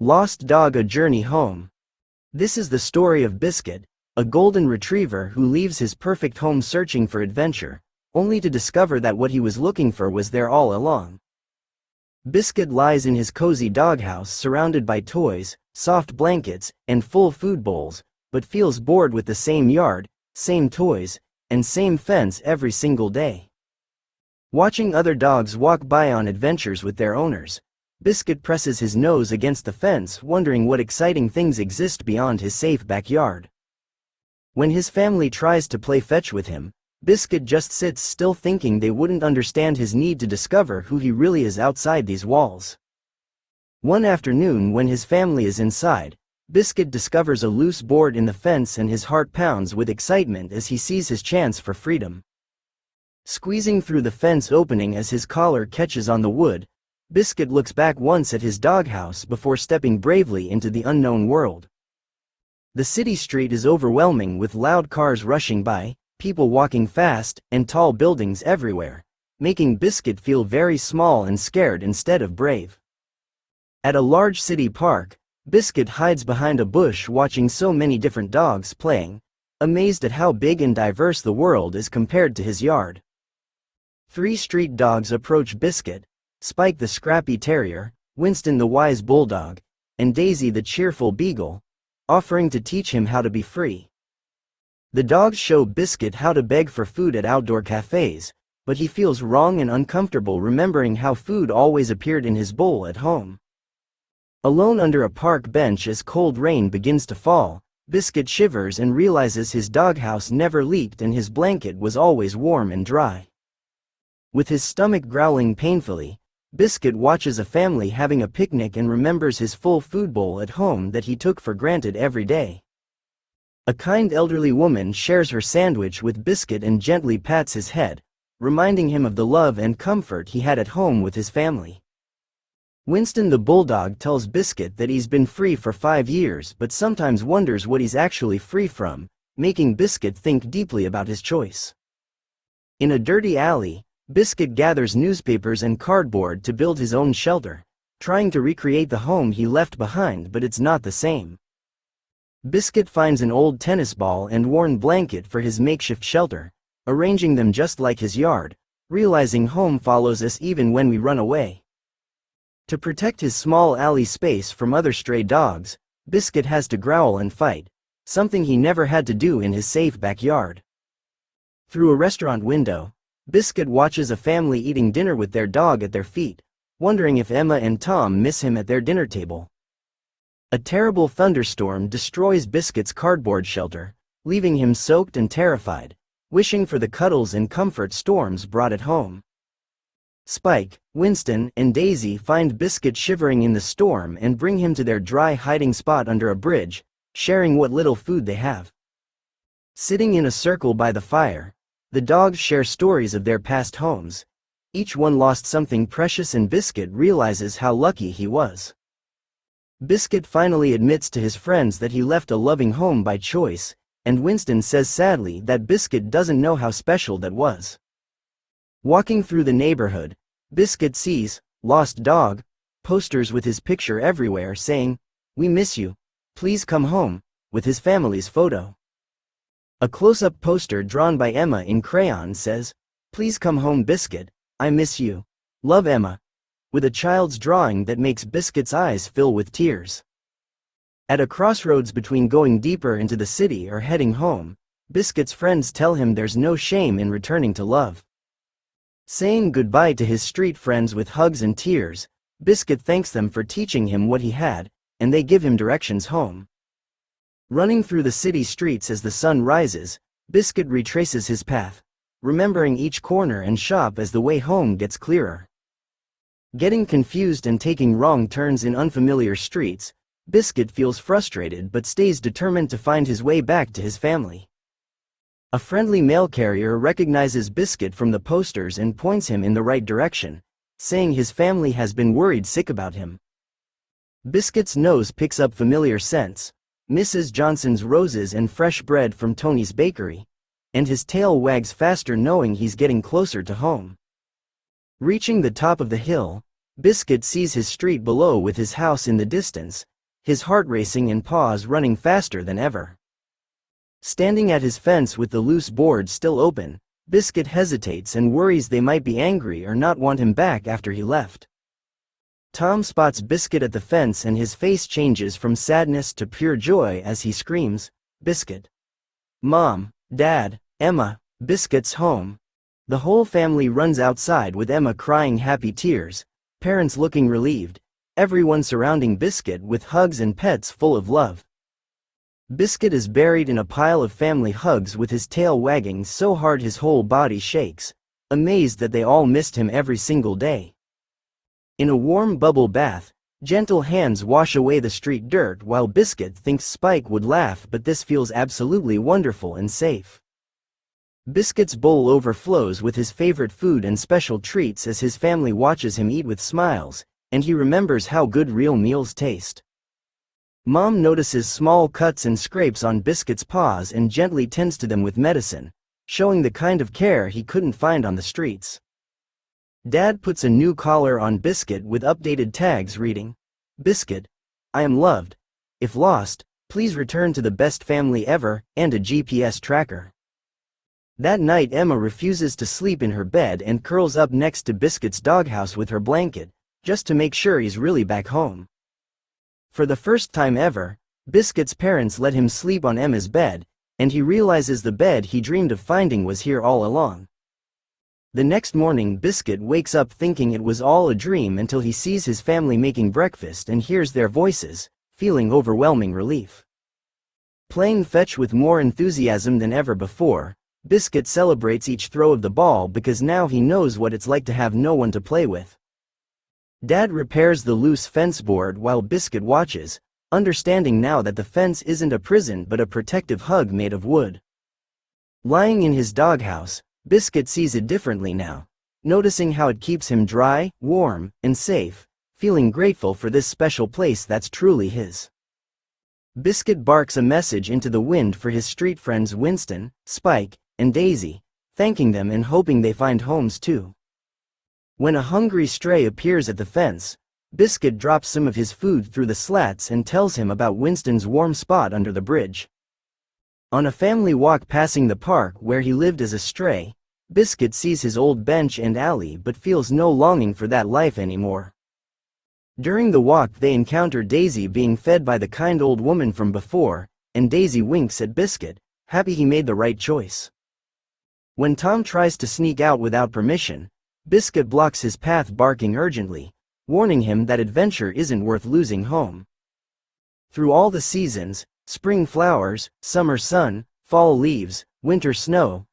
Lost Dog: A Journey Home. This is the story of Biscuit, a golden retriever who leaves his perfect home searching for adventure, only to discover that what he was looking for was there all along. Biscuit lies in his cozy doghouse surrounded by toys, soft blankets, and full food bowls, but feels bored with the same yard, same toys, and same fence every single day. Watching other dogs walk by on adventures with their owners, Biscuit presses his nose against the fence, wondering what exciting things exist beyond his safe backyard. When his family tries to play fetch with him, Biscuit just sits still, thinking they wouldn't understand his need to discover who he really is outside these walls. One afternoon, when his family is inside, Biscuit discovers a loose board in the fence and his heart pounds with excitement as he sees his chance for freedom. Squeezing through the fence opening as his collar catches on the wood, Biscuit looks back once at his doghouse before stepping bravely into the unknown world. The city street is overwhelming, with loud cars rushing by, people walking fast, and tall buildings everywhere, making Biscuit feel very small and scared instead of brave. At a large city park, Biscuit hides behind a bush watching so many different dogs playing, amazed at how big and diverse the world is compared to his yard. 3 street dogs approach Biscuit: Spike the scrappy terrier, Winston the wise bulldog, and Daisy the cheerful beagle, offering to teach him how to be free. The dogs show Biscuit how to beg for food at outdoor cafes, but he feels wrong and uncomfortable remembering how food always appeared in his bowl at home. Alone under a park bench as cold rain begins to fall, Biscuit shivers and realizes his doghouse never leaked and his blanket was always warm and dry. With his stomach growling painfully, Biscuit watches a family having a picnic and remembers his full food bowl at home that he took for granted every day. A kind elderly woman shares her sandwich with Biscuit and gently pats his head, reminding him of the love and comfort he had at home with his family. Winston the bulldog tells Biscuit that he's been free for 5 years but sometimes wonders what he's actually free from, making Biscuit think deeply about his choice. In a dirty alley, Biscuit gathers newspapers and cardboard to build his own shelter, trying to recreate the home he left behind, but it's not the same. Biscuit finds an old tennis ball and worn blanket for his makeshift shelter, arranging them just like his yard, realizing home follows us even when we run away. To protect his small alley space from other stray dogs, Biscuit has to growl and fight, something he never had to do in his safe backyard. Through a restaurant window, Biscuit watches a family eating dinner with their dog at their feet, wondering if Emma and Tom miss him at their dinner table. A terrible thunderstorm destroys Biscuit's cardboard shelter, leaving him soaked and terrified, wishing for the cuddles and comfort storms brought at home. Spike, Winston, and Daisy find Biscuit shivering in the storm and bring him to their dry hiding spot under a bridge, sharing what little food they have. Sitting in a circle by the fire, the dogs share stories of their past homes. Each one lost something precious and Biscuit realizes how lucky he was. Biscuit finally admits to his friends that he left a loving home by choice, and Winston says sadly that Biscuit doesn't know how special that was. Walking through the neighborhood, Biscuit sees "Lost Dog" posters with his picture everywhere saying, "We miss you, please come home," with his family's photo. A close-up poster drawn by Emma in crayon says, "Please come home Biscuit, I miss you. Love Emma," with a child's drawing that makes Biscuit's eyes fill with tears. At a crossroads between going deeper into the city or heading home, Biscuit's friends tell him there's no shame in returning to love. Saying goodbye to his street friends with hugs and tears, Biscuit thanks them for teaching him what he had, and they give him directions home. Running through the city streets as the sun rises, Biscuit retraces his path, remembering each corner and shop as the way home gets clearer. Getting confused and taking wrong turns in unfamiliar streets, Biscuit feels frustrated but stays determined to find his way back to his family. A friendly mail carrier recognizes Biscuit from the posters and points him in the right direction, saying his family has been worried sick about him. Biscuit's nose picks up familiar scents: Mrs. Johnson's roses and fresh bread from Tony's bakery, and his tail wags faster knowing he's getting closer to home. Reaching the top of the hill, Biscuit sees his street below with his house in the distance, his heart racing and paws running faster than ever. Standing at his fence with the loose board still open, Biscuit hesitates and worries they might be angry or not want him back after he left. Tom spots Biscuit at the fence and his face changes from sadness to pure joy as he screams, "Biscuit! Mom, Dad, Emma, Biscuit's home!" The whole family runs outside with Emma crying happy tears, parents looking relieved, everyone surrounding Biscuit with hugs and pets full of love. Biscuit is buried in a pile of family hugs with his tail wagging so hard his whole body shakes, amazed that they all missed him every single day. In a warm bubble bath, gentle hands wash away the street dirt while Biscuit thinks Spike would laugh, but this feels absolutely wonderful and safe. Biscuit's bowl overflows with his favorite food and special treats as his family watches him eat with smiles, and he remembers how good real meals taste. Mom notices small cuts and scrapes on Biscuit's paws and gently tends to them with medicine, showing the kind of care he couldn't find on the streets. Dad puts a new collar on Biscuit with updated tags reading, "Biscuit, I am loved. If lost, please return to the best family ever," and a GPS tracker. That night Emma refuses to sleep in her bed and curls up next to Biscuit's doghouse with her blanket, just to make sure he's really back home. For the first time ever, Biscuit's parents let him sleep on Emma's bed, and he realizes the bed he dreamed of finding was here all along. The next morning Biscuit wakes up thinking it was all a dream until he sees his family making breakfast and hears their voices, feeling overwhelming relief. Playing fetch with more enthusiasm than ever before, Biscuit celebrates each throw of the ball because now he knows what it's like to have no one to play with. Dad repairs the loose fence board while Biscuit watches, understanding now that the fence isn't a prison but a protective hug made of wood. Lying in his doghouse, Biscuit sees it differently now, noticing how it keeps him dry, warm, and safe, feeling grateful for this special place that's truly his. Biscuit barks a message into the wind for his street friends Winston, Spike, and Daisy, thanking them and hoping they find homes too. When a hungry stray appears at the fence, Biscuit drops some of his food through the slats and tells him about Winston's warm spot under the bridge. On a family walk passing the park where he lived as a stray, Biscuit sees his old bench and alley but feels no longing for that life anymore. During the walk they encounter Daisy being fed by the kind old woman from before, and Daisy winks at Biscuit, happy he made the right choice. When Tom tries to sneak out without permission, Biscuit blocks his path barking urgently, warning him that adventure isn't worth losing home. Through all the seasons, spring flowers, summer sun, fall leaves, winter snow,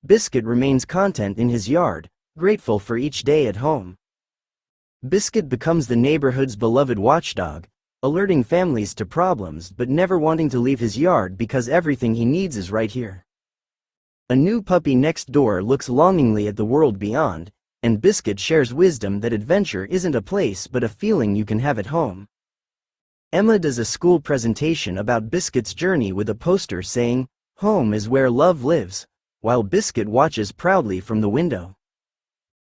Biscuit remains content in his yard, grateful for each day at home. Biscuit becomes the neighborhood's beloved watchdog, alerting families to problems but never wanting to leave his yard because everything he needs is right here. A new puppy next door looks longingly at the world beyond, and Biscuit shares wisdom that adventure isn't a place but a feeling you can have at home. Emma does a school presentation about Biscuit's journey with a poster saying, "Home is where love lives," while Biscuit watches proudly from the window.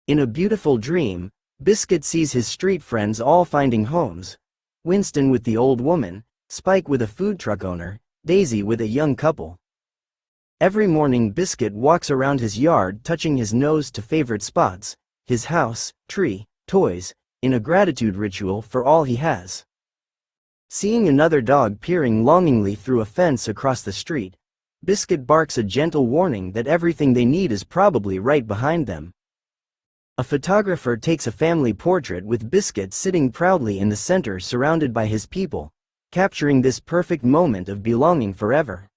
In a beautiful dream, Biscuit sees his street friends all finding homes, Winston with the old woman, Spike with a food truck owner, Daisy with a young couple. Every morning Biscuit walks around his yard touching his nose to favorite spots, his house, tree, toys, in a gratitude ritual for all he has. Seeing another dog peering longingly through a fence across the street, Biscuit barks a gentle warning that everything they need is probably right behind them. A photographer takes a family portrait with Biscuit sitting proudly in the center surrounded by his people, capturing this perfect moment of belonging forever.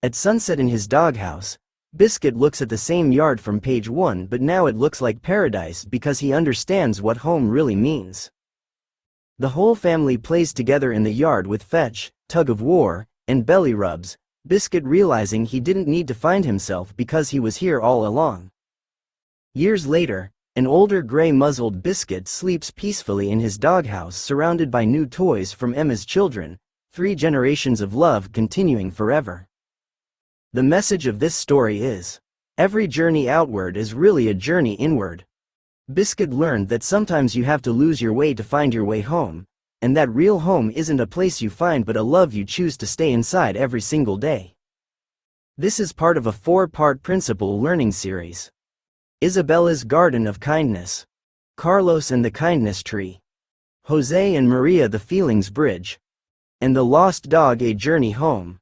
At sunset in his doghouse, Biscuit looks at the same yard from page 1 but now it looks like paradise because he understands what home really means. The whole family plays together in the yard with fetch, tug of war, and belly rubs, Biscuit realizing he didn't need to find himself because he was here all along. Years later, an older gray-muzzled Biscuit sleeps peacefully in his doghouse surrounded by new toys from Emma's children, 3 generations of love continuing forever. The message of this story is, every journey outward is really a journey inward. Biscuit learned that sometimes you have to lose your way to find your way home, and that real home isn't a place you find but a love you choose to stay inside every single day. This is part of a 4-part principle learning series. Isabella's Garden of Kindness, Carlos and the Kindness Tree, Jose and Maria the Feelings Bridge, and The Lost Dog: A Journey Home.